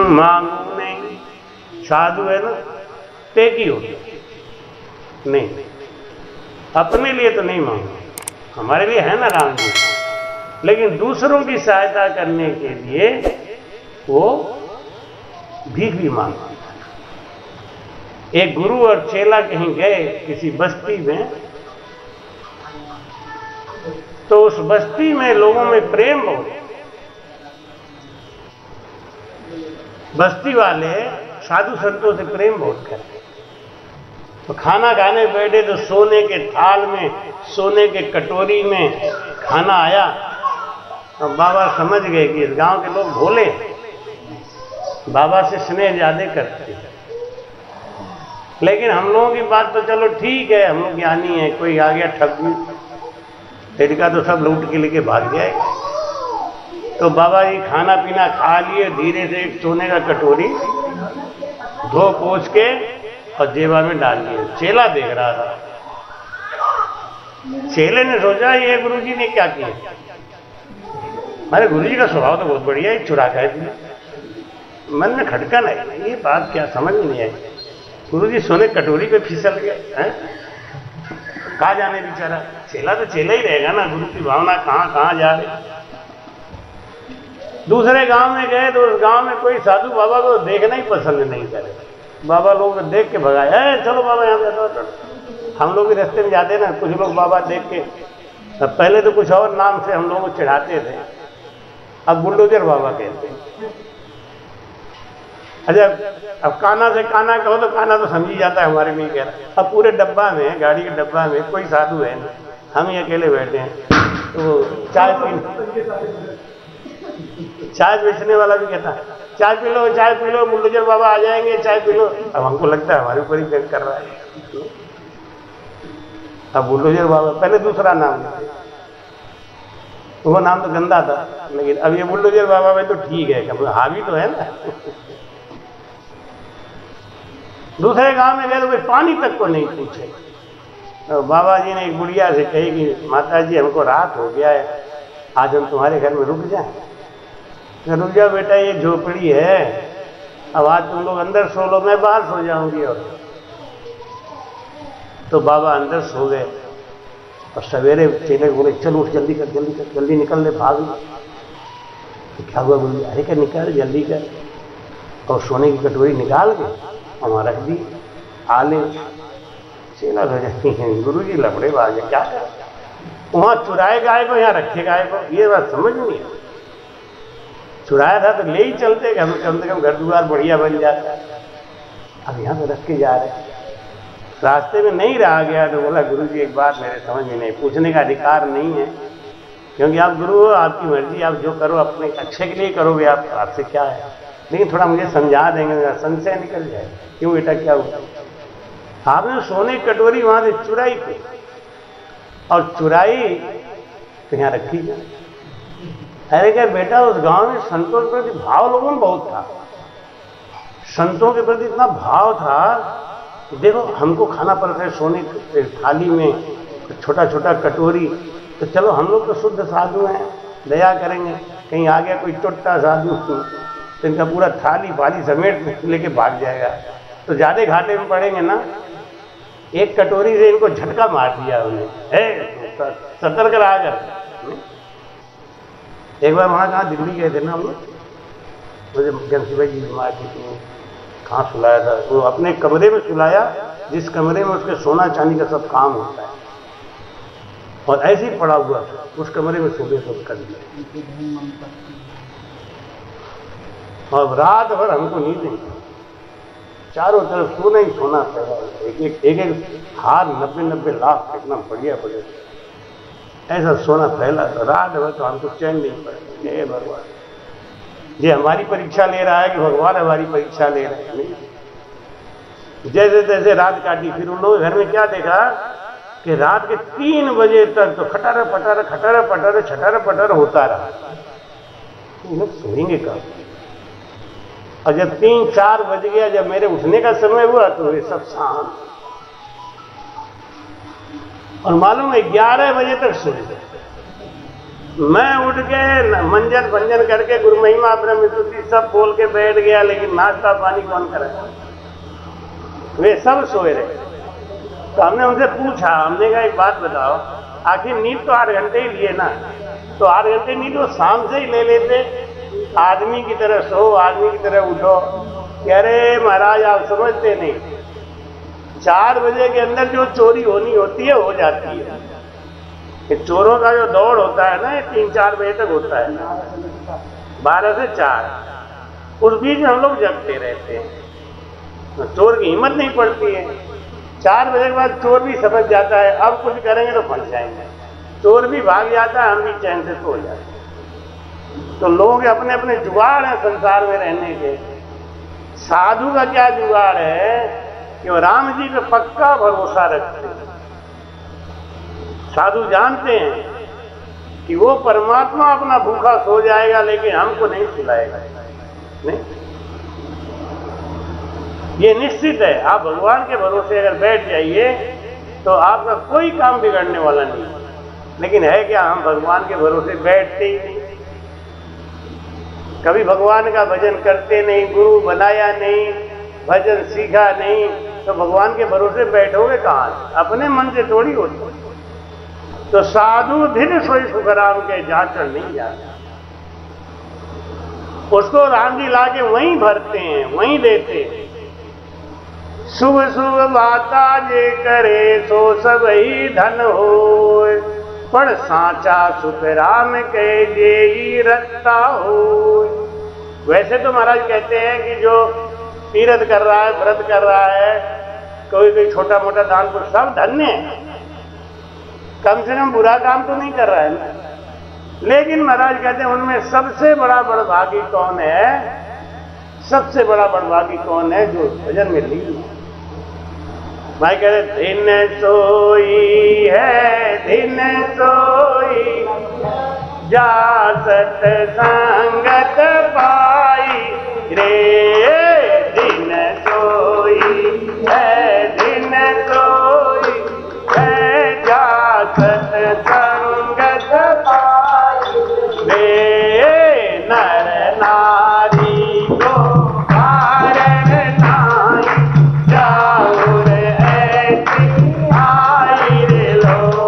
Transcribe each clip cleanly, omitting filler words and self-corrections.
मांगू नहीं, साधु है ना टेकी होती नहीं, अपने लिए तो नहीं मांगो, हमारे लिए है ना राम जी, लेकिन दूसरों की सहायता करने के लिए वो भीख भी मांगता। एक गुरु और चेला कहीं गए किसी बस्ती में, तो उस बस्ती में लोगों में प्रेम बहुत, बस्ती वाले साधु संतों से प्रेम बहुत करते। तो खाना खाने बैठे तो सोने के थाल में, सोने के कटोरी में खाना आया। तो बाबा समझ गए कि इस गांव के लोग भोले, बाबा से स्नेह ज्यादा करते हैं। लेकिन हम लोगों की बात तो चलो ठीक है, हम लोग ज्ञानी है, कोई आ गया ठग भी, तेरिका तो सब लूट के लेके भाग जाएगा। तो बाबा जी खाना पीना खा लिए, धीरे से एक सोने का कटोरी धो पोंछ के और जेबा में डाल लिए। चेला देख रहा था, चेले ने सोचा ये गुरुजी ने क्या किया, हमारे गुरुजी का स्वभाव तो बहुत बढ़िया है, चुरा खाए थे। मन में खटका नहीं, ये बात क्या समझ में नहीं आई, गुरुजी सोने कटोरी पे फिसल गए हैं, कहाँ जाने बेचारा, चेला तो चेला ही रहेगा ना, गुरु की भावना कहाँ कहाँ जा रही। दूसरे गांव में गए तो उस गांव में कोई साधु बाबा को देखना ही पसंद नहीं करे, बाबा लोग को देख के भगाया, चलो बाबा यहाँ पे, हम लोग भी रास्ते में जाते ना, कुछ लोग बाबा देख के, पहले तो कुछ और नाम से हम लोग को चिढ़ाते थे, अब बुलडोजर बाबा कहते हैं। अच्छा, अब काना से काना कहो तो काना तो समझ ही जाता है हमारे में कह रहा। अब पूरे डब्बा में, गाड़ी के डब्बा में कोई साधु है ना, हम ही अकेले बैठे हैं, तो चाय बेचने वाला भी कहता है चाय पी लो, बुलडोजर बाबा आ जाएंगे, चाय पी लो। अब हमको लगता है हमारे ऊपर ही व्यंग कर रहा है। अब बुलडोजर बाबा पहले दूसरा नाम था, वो नाम तो गंदा था, लेकिन अब ये बुलडोजर बाबा में तो ठीक है, हावी तो है ना। दूसरे गांव में गए तो कोई पानी तक को नहीं पूछे। तो बाबा जी ने एक बुढ़िया से कही कि माता जी हमको रात हो गया है, आज हम तुम्हारे घर में रुक जाएं। रुक जाओ बेटा, ये झोपड़ी है, अब आज तुम लोग अंदर सो लो, मैं बाहर सो जाऊंगी। और तो बाबा अंदर सो गए और सवेरे चेले बोले चलो उठ, जल्दी कर, जल्दी कर, जल्दी निकल ले, भाग। तो क्या हुआ, बोली अरे क्या निकाल, जल्दी कर। और सोने की कटोरी निकाल के वहां रख दी, आले चेला हो जाती है, गुरु जी लफड़े बाज क्या कर, वहां चुराए गाय को, यहाँ रखे गाय को, ये बात समझ नहीं है। चुराया था तो ले ही चलते, कम से कम घर द्वार बढ़िया बन जाता। अब यहाँ पे रख के जा रहे, रास्ते में नहीं रहा गया तो बोला गुरुजी एक बात मेरे समझ में नहीं, पूछने का अधिकार नहीं है, क्योंकि आप गुरु हो, आपकी मर्जी, आप जो करो अपने अच्छे के लिए करोगे, आप आपसे क्या है, लेकिन थोड़ा मुझे समझा देंगे, मेरा संशय निकल जाए, क्यों बेटा क्या हुआ। आपने सोने की कटोरी वहां से चुराई थी, और चुराई तो यहाँ रखी जाए। अरे क्या बेटा, उस गांव में संतों के प्रति भाव लोगों में बहुत था, संतों के प्रति इतना भाव था, देखो हमको खाना पड़ता है सोने की थाली में, छोटा छोटा कटोरी, तो चलो हम लोग तो शुद्ध साधु हैं, दया करेंगे, कहीं आ गया कोई टुट्टा साधु तो इनका पूरा थाली वाली समेट लेके भाग जाएगा, तो ज्यादा घाटे में पड़ेंगे ना। एक कटोरी से इनको झटका मार दिया उन्हें, सतर्क रहा कर। एक बार वहाँ कहाँ दिल्ली गए थे ना हम लोग, मुझे जमसी भाई जी बीमार थी, तो कहाँ सुलाया था, वो अपने कमरे में सुलाया, जिस कमरे में उसके सोना चांदी का सब काम होता है, और ऐसे ही पड़ा हुआ उस कमरे में सोने सब कर दिया। और रात भर हमको नींद नहीं, चारों तरफ सोना ही सोना फैला, एक हार 90 लाख, कितना बढ़िया बढ़िया ऐसा सोना फैला, तो रात भर तो हमको चैन नहीं पड़ा। हे भगवान, ये हमारी परीक्षा ले रहा है कि भगवान हमारी परीक्षा ले रहे हैं। जैसे तैसे रात काटी, फिर उन लोगों घर में क्या देखा कि रात के 3 बजे तक तो खटारा पटारा खटारा पटारा छटारा पटारा होता रहा। लोग सोएंगे कब? और जब 3-4 बज गया, जब मेरे उठने का समय हुआ तो वे सब शांत, और मालूम है 11 बजे तक सोए। मैं उठ के मंजन भंजन करके गुरु महिमा ब्रह्म स्तुति सब बोल के बैठ गया, लेकिन नाश्ता पानी कौन करे? वे सब सोए रहे। तो हमने उनसे पूछा, हमने कहा एक बात बताओ, आखिर नींद तो 8 घंटे ही लिए ना, तो 8 घंटे नींद वो शाम से ही ले लेते, आदमी की तरह सो, आदमी की तरह उठो। कह रहे महाराज आप समझते नहीं, 4 बजे के अंदर जो चोरी होनी होती है हो जाती है। कि चोरों का जो दौड़ होता है ना, ये 3-4 बजे तक होता है, 12 से 4, उस बीच हम लोग जगते रहते हैं। चोर की हिम्मत नहीं पड़ती है। 4 बजे के बाद चोर भी समझ जाता है अब कुछ करेंगे तो फंस जाएंगे, चोर भी भाग जाता है, हम भी चैन से सो जाते हैं। तो लोग अपने अपने जुगाड़ हैं संसार में रहने के। साधु का क्या जुगाड़ है कि वो राम जी पे पक्का भरोसा रखते हैं। साधु जानते हैं कि वो परमात्मा अपना भूखा सो जाएगा, लेकिन हमको नहीं खिलाएगा। नहीं, ये निश्चित है। आप भगवान के भरोसे अगर बैठ जाइए तो आपका कोई काम बिगड़ने वाला नहीं। लेकिन है क्या, हम भगवान के भरोसे बैठते ही नहीं, कभी भगवान का भजन करते नहीं, गुरु बनाया नहीं, भजन सीखा नहीं, तो भगवान के भरोसे बैठोगे कहाँ? अपने मन से थोड़ी होती। तो साधु धिन सोई सुखराम के जाचर नहीं जाता, उसको राम जी लाके वहीं भरते हैं, वहीं देते हैं। शुभ शुभ बाता जे करे सो सब ही धन होय, पर साचा सुख राम के जे ही रखता होय। वैसे तो महाराज कहते हैं कि जो तीर्थ कर रहा है, व्रत कर रहा है, कोई छोटा मोटा दान पुण्य, सब धन्य है, कम से कम बुरा काम तो नहीं कर रहा है ना। लेकिन महाराज कहते हैं उनमें सबसे बड़ा बड़भागी कौन है? सबसे बड़ा बड़भागी कौन है? जो भजन में लीन है। भाई कह रहे दिन सोई है, दिन सोई जा सतसंगत पाई रे। दिन सोई है, दिन सोई है जा सतसंगत पाई रे। नर नारी को कारण नाई जाऊर ऐसी आई रे लोग।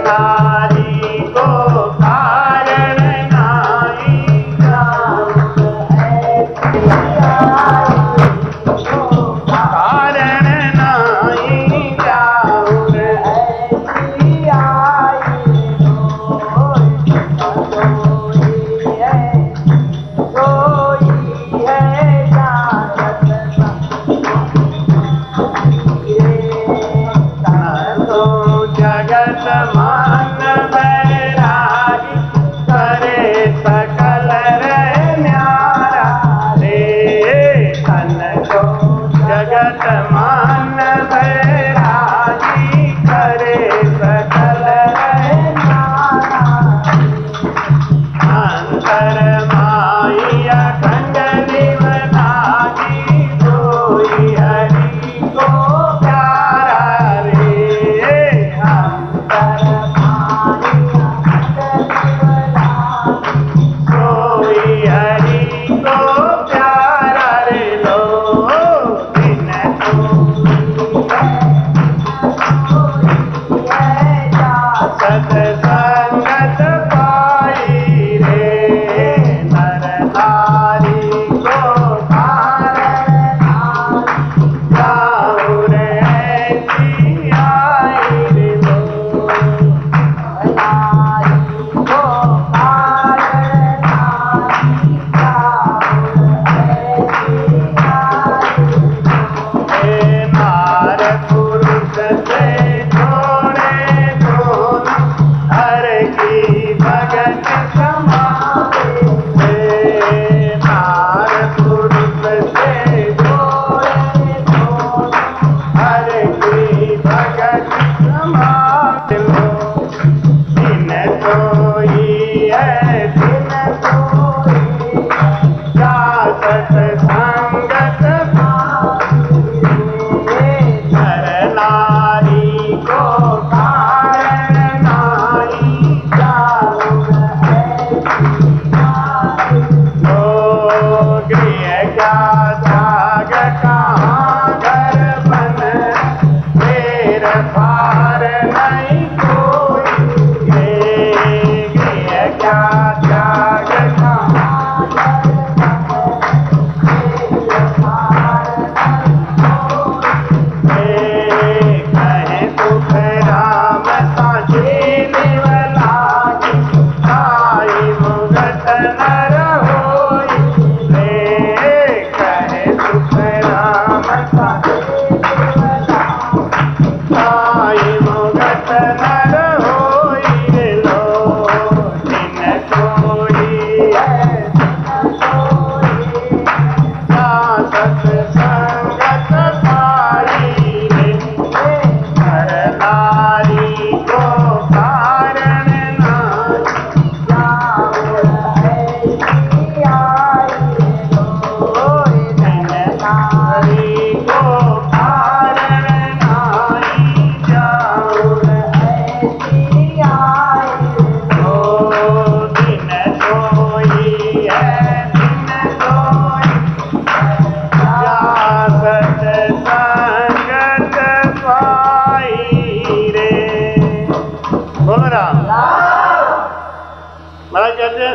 नारी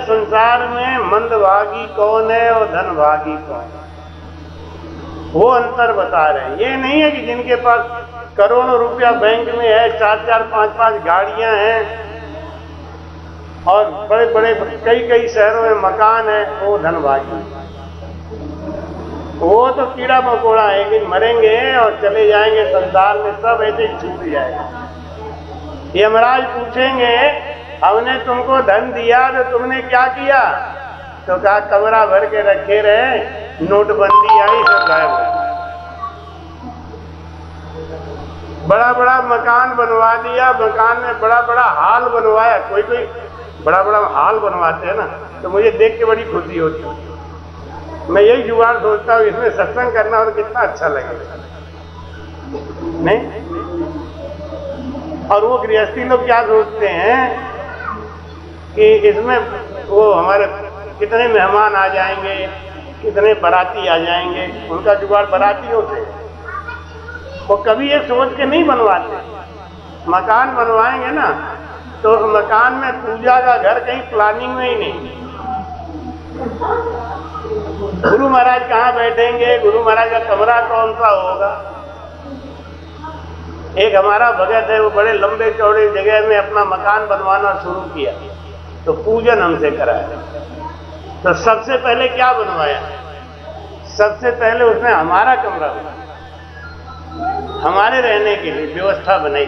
संसार में मंदभागी कौन है और धनभागी कौन है, वो अंतर बता रहे हैं। ये नहीं है कि जिनके पास करोड़ों रुपया बैंक में है, 4-4, 5-5 गाड़ियां हैं और बड़े बड़े कई शहरों में मकान है, वो धनभागी। वो तो कीड़ा मकोड़ा है कि मरेंगे और चले जाएंगे, संसार में सब ऐसे ही छूट जाएगा। यमराज पूछेंगे हमने तुमको धन दिया तो तुमने क्या किया? तो कहा कमरा भर के रखे रहे, नोटबंदी आई सब गायब हो गया। बड़ा बड़ा मकान बनवा दिया, मकान में बड़ा बड़ा हाल बनवाया। कोई कोई बड़ा बड़ा हाल बनवाते हैं ना, तो मुझे देख के बड़ी खुशी होती है। मैं यही जुगाड़ सोचता हूँ, इसमें सत्संग करना और कितना अच्छा लगेगा नहीं। और वो गृहस्थी लोग क्या सोचते हैं कि इसमें वो हमारे कितने मेहमान आ जाएंगे, कितने बाराती आ जाएंगे, उनका जुगाड़ बारातियों से। वो कभी ये सोच के नहीं बनवाते। मकान बनवाएंगे ना तो उस मकान में पूजा का घर कहीं प्लानिंग में ही नहीं। गुरु महाराज कहाँ बैठेंगे, गुरु महाराज का कमरा कौन सा होगा। एक हमारा भगत है, वो बड़े लंबे चौड़े जगह में अपना मकान बनवाना शुरू किया, तो पूजन हमसे कराया। तो सबसे पहले क्या बनवाया? सबसे पहले उसने हमारा कमरा बनाया, हमारे रहने के लिए व्यवस्था बनाई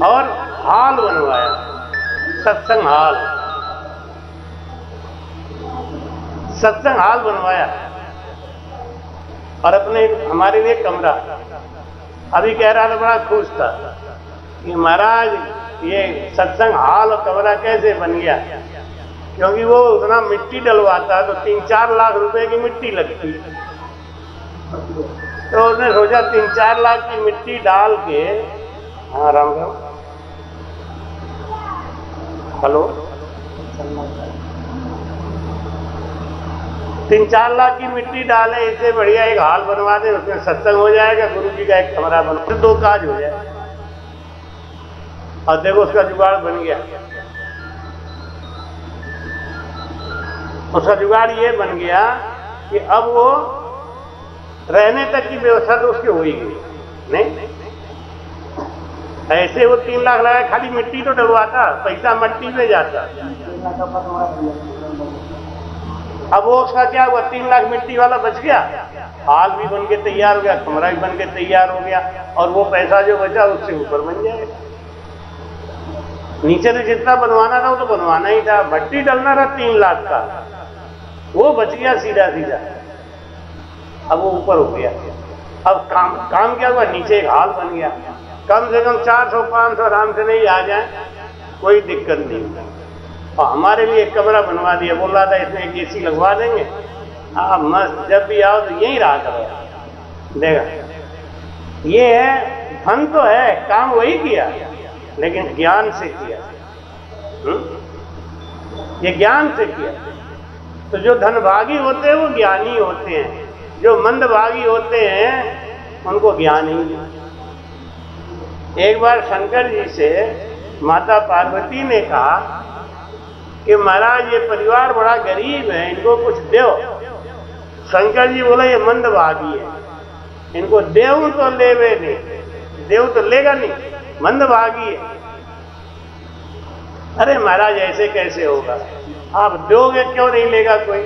और हाल बनवाया, सत्संग हाल, सत्संग हाल बनवाया और अपने हमारे लिए कमरा। अभी कह रहा था, बड़ा खुश था कि महाराज ये सत्संग हाल और कमरा कैसे बन गया, क्योंकि वो उतना मिट्टी डलवाता तो 3-4 लाख रुपए की मिट्टी लगती। तो उसने सोचा 3-4 लाख की मिट्टी डाल के, हाँ राम राम, हेलो, 3-4 लाख की मिट्टी डालें, इससे बढ़िया एक हाल बनवा दें, उसमें सत्संग हो जाएगा, गुरु जी का एक कमरा बनवा, 2 काज हो जाए। और देखो उसका जुगाड़ बन गया। उसका जुगाड़ ये बन गया कि अब वो रहने तक की व्यवस्था तो उसकी हो ही गई। नहीं ऐसे वो 3 लाख लगा, खाली मिट्टी तो डलवाता, पैसा मिट्टी में जाता। अब वो उसका क्या हुआ, 3 लाख मिट्टी वाला बच गया, हाल भी बन के तैयार हो गया, कमरा भी बन के तैयार हो गया, और वो पैसा जो बचा उससे ऊपर बन जाएगा। नीचे से जितना बनवाना था वो तो बनवाना ही था, मिट्टी डलना था 3 लाख का, वो बच गया सीधा सीधा, अब वो ऊपर हो गया। अब काम क्या हुआ, नीचे एक हाल बन गया, कम से कम 400-500 आराम से नहीं आ जाए, कोई दिक्कत नहीं। और हमारे लिए एक कमरा बनवा दिया, बोल रहा था इसमें एक एसी लगवा देंगे, आप मस्त जब भी आओ तो यहीं रहा करो। देखा, ये है धन तो है, काम वही किया लेकिन ज्ञान से किया। ये ज्ञान से किया। तो जो धनभागी होते हैं वो ज्ञानी होते हैं, जो मंदभागी होते हैं उनको ज्ञान ही नहीं। एक बार शंकर जी से माता पार्वती ने कहा कि महाराज ये परिवार बड़ा गरीब है, इनको कुछ दो। शंकर जी बोला ये मंदभागी है, इनको देव तो लेवे नहीं, देव तो लेगा नहीं, मंदभागी है। अरे महाराज ऐसे कैसे होगा, आप दोगे क्यों नहीं लेगा कोई?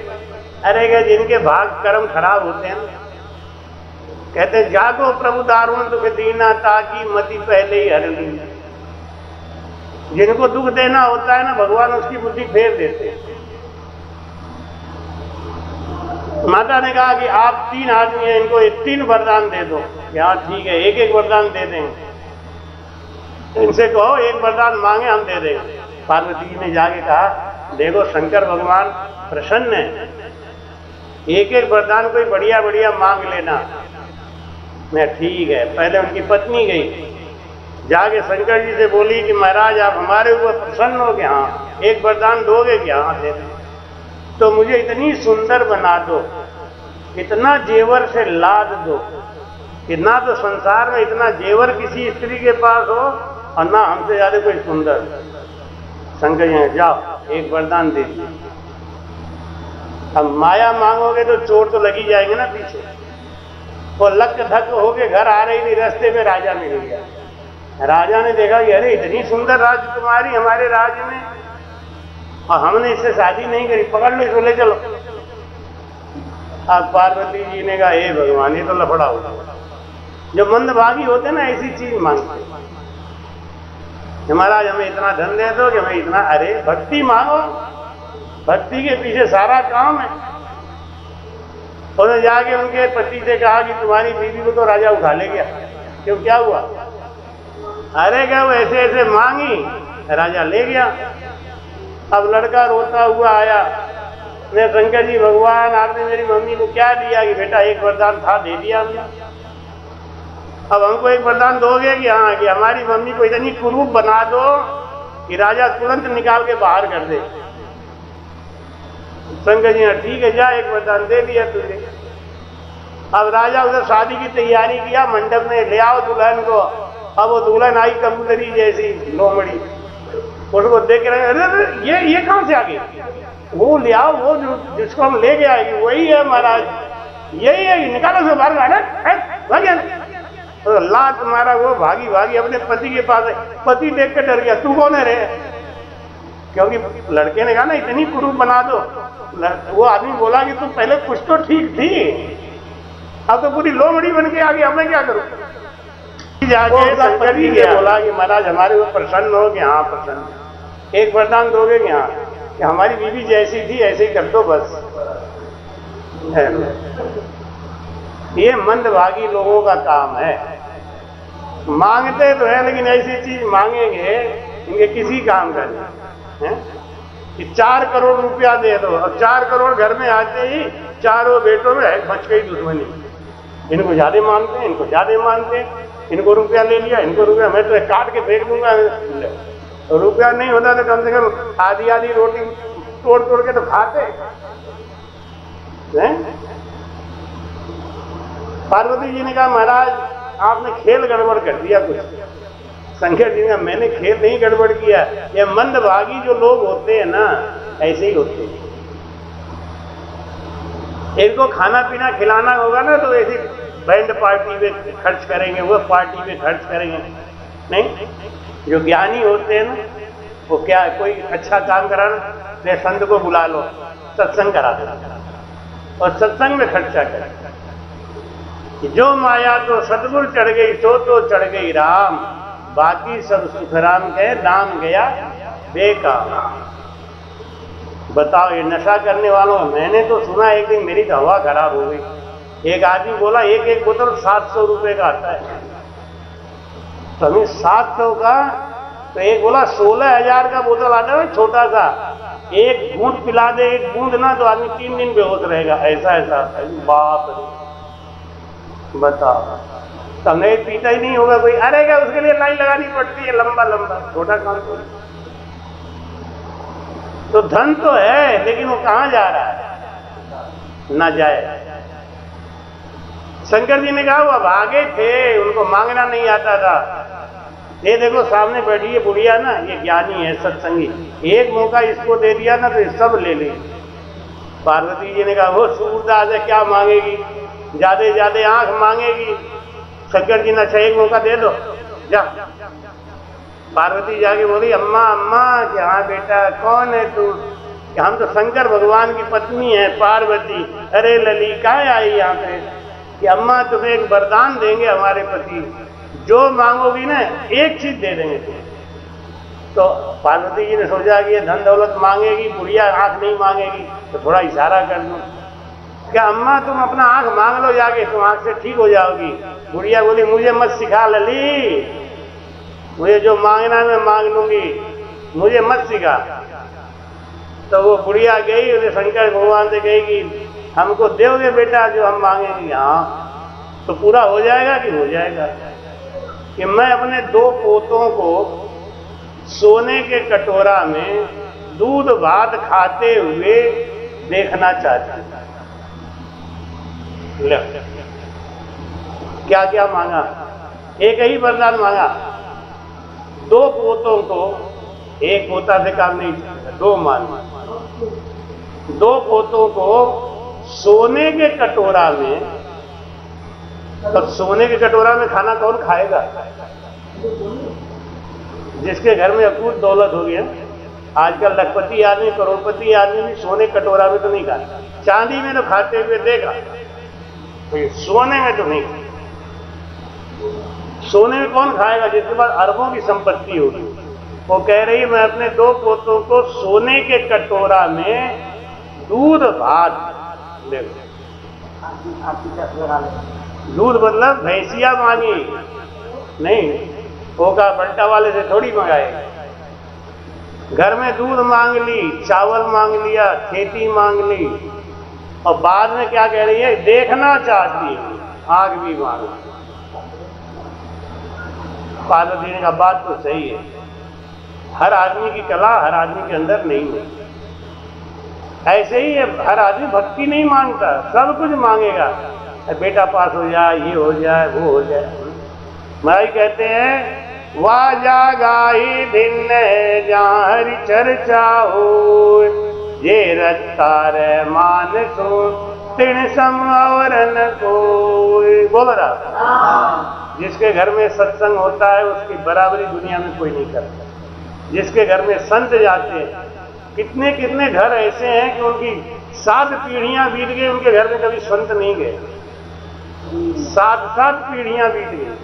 अरे क्या जिनके भाग कर्म खराब होते हैं, कहते हैं जागो प्रभु दारुण दुख दीना ताकि मति पहले ही हर ली। जिनको दुख देना होता है ना, भगवान उसकी बुद्धि फेर देते हैं। माता ने कहा कि आप 3 आदमी हैं, इनको 3 वरदान दे दो। हाँ ठीक है, एक वरदान दे देंगे, इनसे कहो एक वरदान मांगे हम दे देंगे। पार्वती जी ने जाके कहा देखो शंकर भगवान प्रसन्न है, एक वरदान कोई बढ़िया बढ़िया मांग लेना। मैं ठीक है। पहले उनकी पत्नी गई, जाके शंकर जी से बोली कि महाराज आप हमारे ऊपर प्रसन्न हो गए, हाँ एक वरदान दोगे क्या? हाँ दे दो। तो मुझे इतनी सुंदर बना दो, इतना जेवर से लाद दो कि ना तो संसार में इतना जेवर किसी स्त्री के पास हो और ना हमसे ज्यादा कोई सुंदर। शंकर जी जाओ एक वरदान दे दिए। अब माया मांगोगे तो चोर तो लगी जाएंगे ना पीछे। और लक धक होके घर आ रही थी, रास्ते में राजा मिल गया। राजा ने देखा कि अरे इतनी सुंदर राजकुमारी हमारे राज्य में और हमने इससे शादी नहीं करी, पकड़ लो इसको ले चलो। अब पार्वती जी ने कहा हे भगवान ये तो लफड़ा होगा। जो मंदभागी होते ना ऐसी चीज मांगते, महाराज हमें इतना धन दे दो कि हमें इतना। अरे भक्ति मांगो, भक्ति के पीछे सारा काम है। उन्होंने जाके उनके पति से कहा कि तुम्हारी बीवी को तो राजा उठा ले गया। क्यों, क्या हुआ? अरे क्या वो ऐसे ऐसे मांगी, राजा ले गया। अब लड़का रोता हुआ आया, ने शंकर जी भगवान आपने मेरी मम्मी को क्या दिया? कि बेटा एक वरदान था, दे दिया हमने। अब हमको एक वरदान दोगे कि हाँ कि हमारी मम्मी को इतनी कुरूप बना दो कि राजा तुरंत निकाल के बाहर कर दे। शंकर जी ठीक है, जा एक वरदान दे दिया तुझे। अब राजा उधर शादी की तैयारी किया, मंडप में ले आओ दुल्हन को। अब वो दुल्हन आई कबूतरी जैसी लोमड़ी, उसको देख रहे अरे ये कहां से आ गई? वो ले आओ, वो जिसको हम ले गया है वही है महाराज, यही है, निकालो से बाहर। तो लात मारा, वो भागी भागी अपने पति के पास है। पति देख के डर गया, तू कौन है रे? क्योंकि लड़के ने कहा ना इतनी कुरूप बना दो। वो आदमी बोला कि तू पहले कुछ तो ठीक थी, अब तो पूरी लोमड़ी बन के आ गई, अब मैं क्या करूं? जाके शंकर जी ने बोला कि महाराज हमारे ऊपर प्रसन्न हो कि हाँ प्रसन्न, एक वरदान दोगे कि हाँ कि हमारी बीवी जैसी थी ऐसे ही कर दो बस। ये मंदभागी लोगों का काम है। मांगते तो है लेकिन ऐसी चीज मांगेंगे इनके किसी काम का नहीं है कि 4 करोड़ रुपया दे दो, और 4 करोड़ घर में आते ही चारों बेटों में बच गई दुश्मनी। इनको ज्यादा मानते हैं, इनको ज्यादा मानते हैं, इनको रुपया ले लिया, इनको रुपया, मैं तो काट के फेंक दूंगा। रुपया नहीं होता तो कम से कम आधी आधी रोटी तोड़ तोड़ के तो खाते हैं। पार्वती जी ने कहा महाराज आपने खेल गड़बड़ कर दिया कुछ। शंकर जी ने कहा मैंने खेल नहीं गड़बड़ किया, ये मंदभागी जो लोग होते हैं ना ऐसे ही होते हैं। इनको खाना पीना खिलाना होगा ना तो ऐसी बैंड पार्टी में खर्च करेंगे, वो पार्टी में खर्च करेंगे। नहीं, जो ज्ञानी होते हैं ना वो क्या कोई अच्छा काम कराना तो संत को बुला लो, सत्संग करा दो और सत्संग में खर्चा करें। जो माया तो सतगुरु चढ़ गई सो तो चढ़ गई राम, बाकी सब सुखराम के नाम गया बेकार। बताओ ये नशा करने वालों, मैंने तो सुना एक दिन मेरी तो हवा खराब हो गई। एक आदमी बोला एक एक बोतल 700 रुपए का आता है। तो हमें 700 का, तो एक बोला 16,000 का बोतल आता है छोटा सा, एक बूंद पिला दे, एक बूंद ना तो आदमी 3 दिन बेहोश रहेगा। ऐसा ऐसा बाप रे, बताओ। तो हमें पीता ही नहीं होगा कोई, अरे क्या उसके लिए लाइन लगानी पड़ती है लंबा लंबा, छोटा काम तो धन तो है लेकिन वो कहां जा रहा है, ना जाए। शंकर जी ने कहा वो भागे थे, उनको मांगना नहीं आता था। ये देखो सामने बैठी है बुढ़िया ना, ये ज्ञानी है सत्संगी, एक मौका इसको दे दिया ना तो सब ले ले। पार्वती जी ने कहा वो सूरदास है क्या मांगेगी, ज्यादा ज्यादा आंख मांगेगी। शंकर जी ने अच्छा एक मौका दे दो जा। पार्वती जाके बोली अम्मा अम्मा कि हाँ बेटा कौन है तू? कि हम तो शंकर भगवान की पत्नी है पार्वती। अरे लली काहे आई यहाँ पे? कि अम्मा तुम्हें एक वरदान देंगे हमारे पति, जो मांगोगी ना एक चीज दे देंगे तुम्हें। तो पार्वती जी ने सोचा कि ये धन दौलत मांगेगी, बुढ़िया आंख नहीं मांगेगी, तो थोड़ा इशारा कर दूं। क्या अम्मा तुम अपना आंख मांग लो जाके, तुम आंख से ठीक हो जाओगी। बुढ़िया बोली मुझे मत सिखा लली, मुझे जो मांगना मैं मांग लूंगी, मुझे मत सिखा। तो वो बुढ़िया गई, उसे शंकर भगवान से गई कि हमको दोगे बेटा जो हम मांगेंगे? हाँ। तो पूरा हो जाएगा कि हो जाएगा? कि मैं अपने 2 पोतों को सोने के कटोरा में दूध भात खाते हुए देखना चाहती हूं। क्या क्या मांगा? एक ही वरदान मांगा। 2 पोतों को, एक पोता से काम नहीं चलेगा, 2 मांगा। 2 पोतों को सोने के कटोरा में, तो सोने के कटोरा में खाना कौन खाएगा? जिसके घर में अकूत दौलत हो गया। आजकल लखपति आदमी करोड़पति आदमी भी सोने कटोरा में तो नहीं खाता, चांदी में तो खाते हुए देखा, तो सोने में तो नहीं। सोने में कौन खाएगा? जिसके पास अरबों की संपत्ति होगी। वो कह रही मैं अपने 2 पोतों को सोने के कटोरा में दूध भात ले। दूध मतलब भैंसिया मांगी नहीं, होगा बल्टा वाले से थोड़ी मंगाए। घर में दूध मांग ली, चावल मांग लिया, खेती मांग ली, और बाद में क्या कह रही है? देखना चाहती है, आग भी मांग। पार्वती ने कहा बात तो सही है, हर आदमी की कला हर आदमी के अंदर नहीं है। ऐसे ही है, हर आदमी भक्ति नहीं मांगता, सब कुछ मांगेगा, बेटा पास हो जाए, ये हो जाए, वो हो जाए। महाराज कहते हैं वाजा गाई दिन जहाँ हरि चर्चा हो, ये रत्तार मान सो तिण समवरन को। बोल रहा, जिसके घर में सत्संग होता है उसकी बराबरी दुनिया में कोई नहीं करता। जिसके घर में संत जाते हैं, कितने कितने घर ऐसे हैं कि उनकी 7 पीढ़ियां बीत गई, उनके घर में कभी संत नहीं गए। 7 पीढ़ियां बीत गई।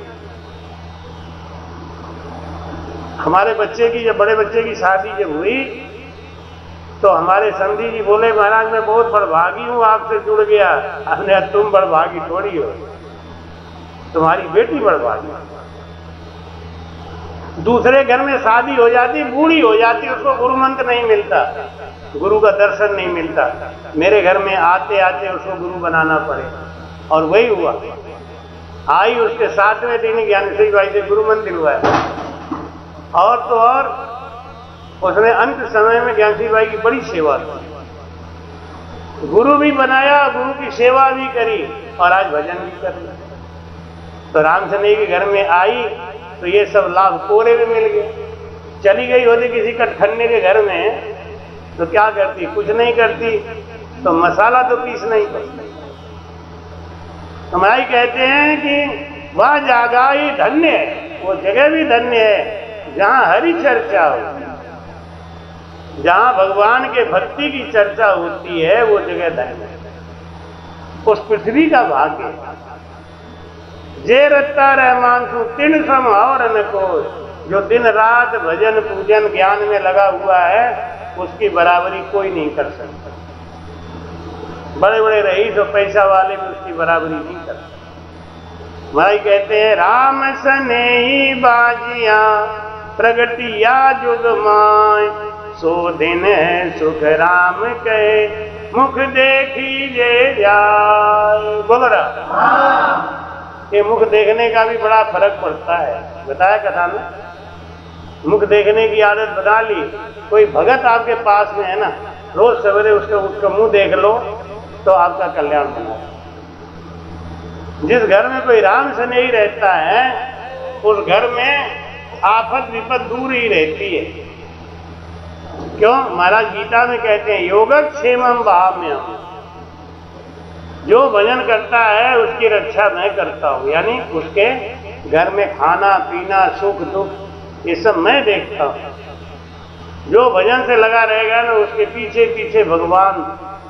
हमारे बच्चे की, जब बड़े बच्चे की शादी जब हुई तो हमारे समधी जी बोले महाराज मैं बहुत बड़भागी हूं, आपसे जुड़ गया। हमने तुम बड़भागी थोड़ी हो, तुम्हारी बेटी बड़भागी। दूसरे घर में शादी हो जाती, बूढ़ी हो जाती, उसको गुरु मंत्र नहीं मिलता, गुरु का दर्शन नहीं मिलता। मेरे घर में आते आते उसको गुरु बनाना पड़े, और वही हुआ। आई उसके 7वें दिन ज्ञानेश्वरी बाई से गुरु मंत्र हुआ है। और तो और उसने अंत समय में ज्ञानसी बाई की बड़ी सेवा की, गुरु भी बनाया, गुरु की सेवा भी करी और आज भजन भी कर रही। तो रामसनेही के घर में आई तो ये सब लाभ कोरे में मिल गए। चली गई होती किसी कठन्ने के घर में तो क्या करती, कुछ नहीं करती, तो मसाला तो पीसना ही पड़ता। हमारी कहते हैं कि वह जगह ही धन्य है, वो जगह भी धन्य है जहां हरि चर्चा होती है, जहां भगवान के भक्ति की चर्चा होती है, वो जगह धन्य है। उस पृथ्वी का भाग्य जे रत्ता रहमान सु तीन सम और न को, जो दिन रात भजन पूजन ज्ञान में लगा हुआ है उसकी बराबरी कोई नहीं कर सकता। बड़े बड़े रईस और पैसा वाले भी उसकी बराबरी नहीं कर सकते। भाई कहते हैं राम सनेही बाजिया प्रगटिया जुग माय, सो दिन है सुख राम कहे मुख देखी जे जाए। बोल रहा ये मुख देखने का भी बड़ा फर्क पड़ता है, बताया कथा में। मुख देखने की आदत बना ली, कोई भगत आपके पास में है ना, रोज सवेरे उसका मुंह देख लो तो आपका कल्याण बना। जिस घर में कोई राम से नहीं रहता है उस घर में आफत विपद दूर ही रहती है। क्यों? महाराज गीता में कहते हैं योगक्षेमम भाम्यम, जो भजन करता है उसकी रक्षा मैं करता हूं, यानी उसके घर में खाना पीना सुख दुख ये सब मैं देखता हूं। जो भजन से लगा रहेगा ना उसके पीछे पीछे भगवान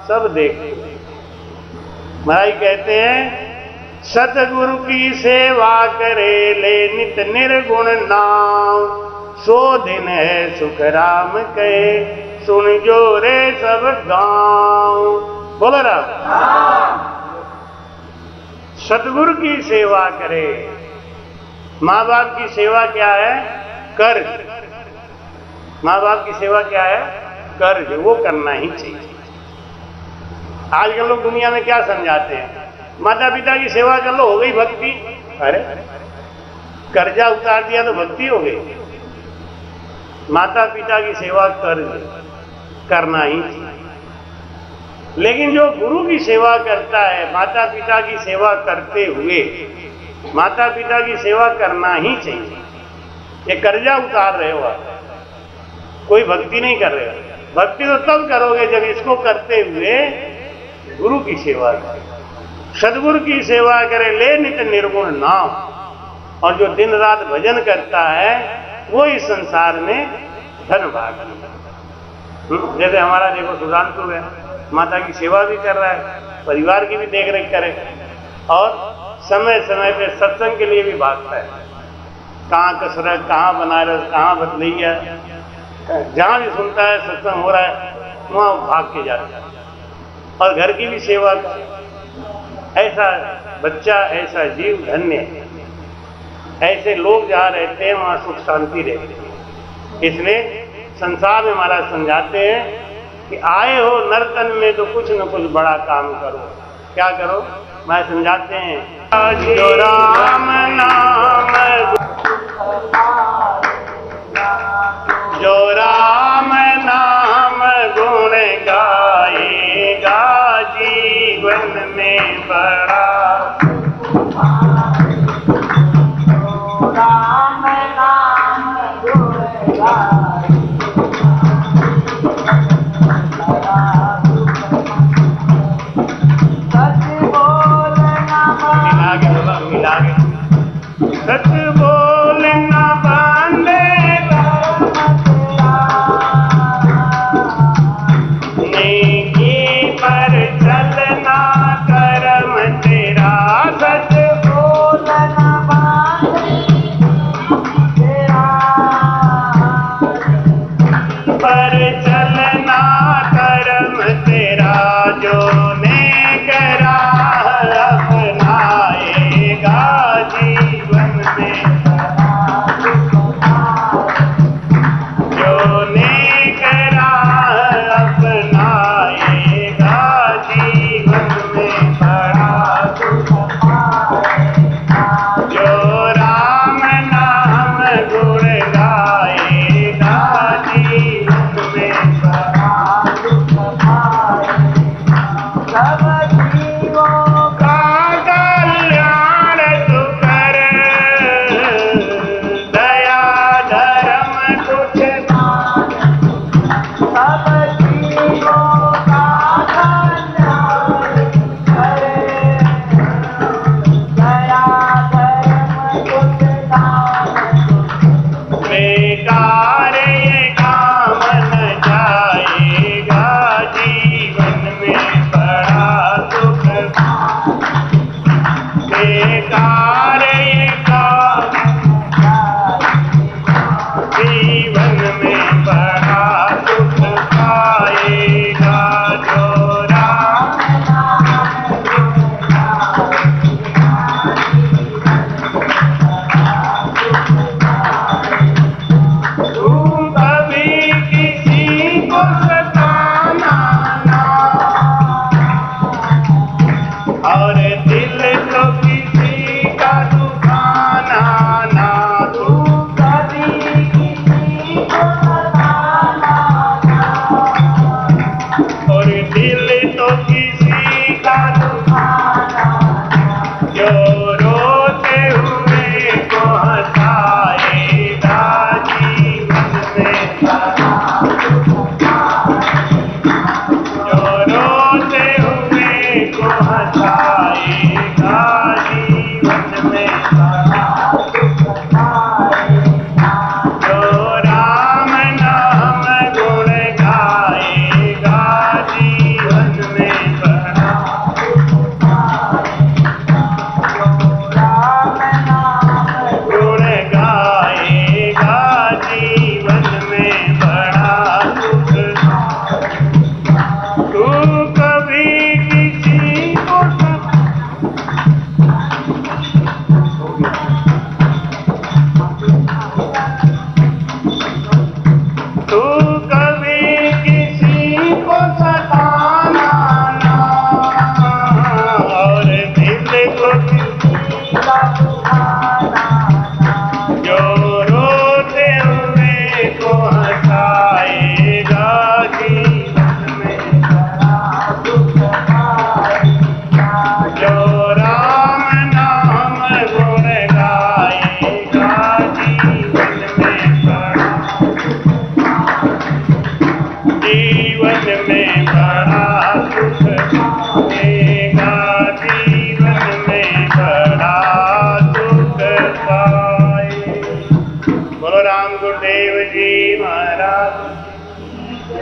सब देखते हैं। महाराज कहते हैं सतगुरु की सेवा करे ले नित निर्गुण नाम, सो दिन है सुख राम कहे सुन जो रे सब गाँव। बोलो राम। सतगुरु की सेवा करे। माँ बाप की सेवा क्या है? कर्ज। माँ बाप की सेवा क्या है? कर्ज। वो करना ही चाहिए। आजकल लोग दुनिया में क्या समझाते हैं, माता पिता की सेवा कर लो हो गई भक्ति। अरे कर्जा उतार दिया तो भक्ति हो गई। माता पिता की सेवा कर्ज करना ही चाहिए। लेकिन जो गुरु की सेवा करता है, माता पिता की सेवा करते हुए माता पिता की सेवा करना ही चाहिए। ये कर्जा उतार रहे हो आप, कोई भक्ति नहीं कर रहे हो। भक्ति तो तब करोगे जब इसको करते हुए गुरु की सेवा करे, सदगुरु की सेवा करे ले नित निर्गुण नाम। और जो दिन रात भजन करता है वो इस संसार में धन भाग। जैसे हमारा देखो सुधांशु है, माता की सेवा भी कर रहा है, परिवार की भी देख रेख करे और समय समय पे सत्संग के लिए भी भागता है। कहाँ कसरत, कहाँ बनारस, कहाँ बतलैया, जहाँ भी सुनता है सत्संग हो रहा है वहाँ भाग के जाता है और घर की भी सेवा कर। ऐसा बच्चा, ऐसा जीव धन्य है। ऐसे लोग जहाँ रहते हैं वहाँ सुख शांति रहती है। इसलिए संसार में महाराज समझाते हैं कि आए हो नर्तन में तो कुछ न कुछ बड़ा काम करो। क्या करो? मैं समझाते हैं जो राम नाम, जो राम नाम गुण गाएगा जीवन में बड़ा। सच बोलना बांधेगा नेकी पर चलना कर्म तेरा। सच बोलना बांधेगा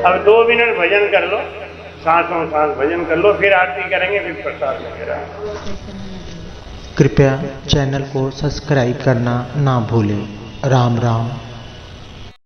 अब 2 मिनट भजन कर लो, सांसों सांस भजन कर लो, फिर आरती करेंगे, फिर प्रसाद वगैरह। कृपया चैनल को सब्सक्राइब करना ना भूलें। राम राम।